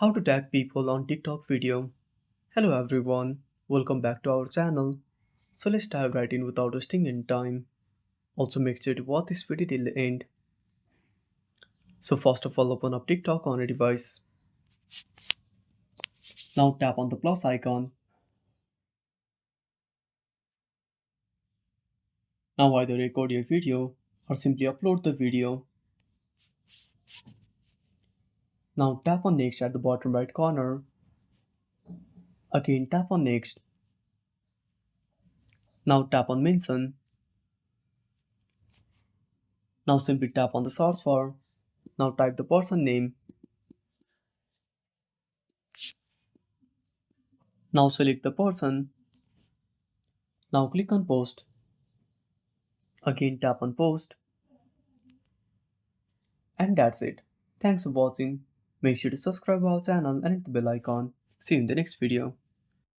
How to tag people on TikTok video. Hello everyone, welcome back to our channel. So let's dive right in without wasting any time. Also make sure to watch this video till the end. So first of all open up TikTok on a device. Now tap on the plus icon. Now either record your video or simply upload the video. Now tap on next at the bottom right corner. Again tap on next. Now tap on mention. Now simply tap on the search bar. Now type the person name. Now select the person. Now click on post. Again tap on post. And that's it. Thanks for watching. Make sure to subscribe our channel and hit the bell icon. See you in the next video.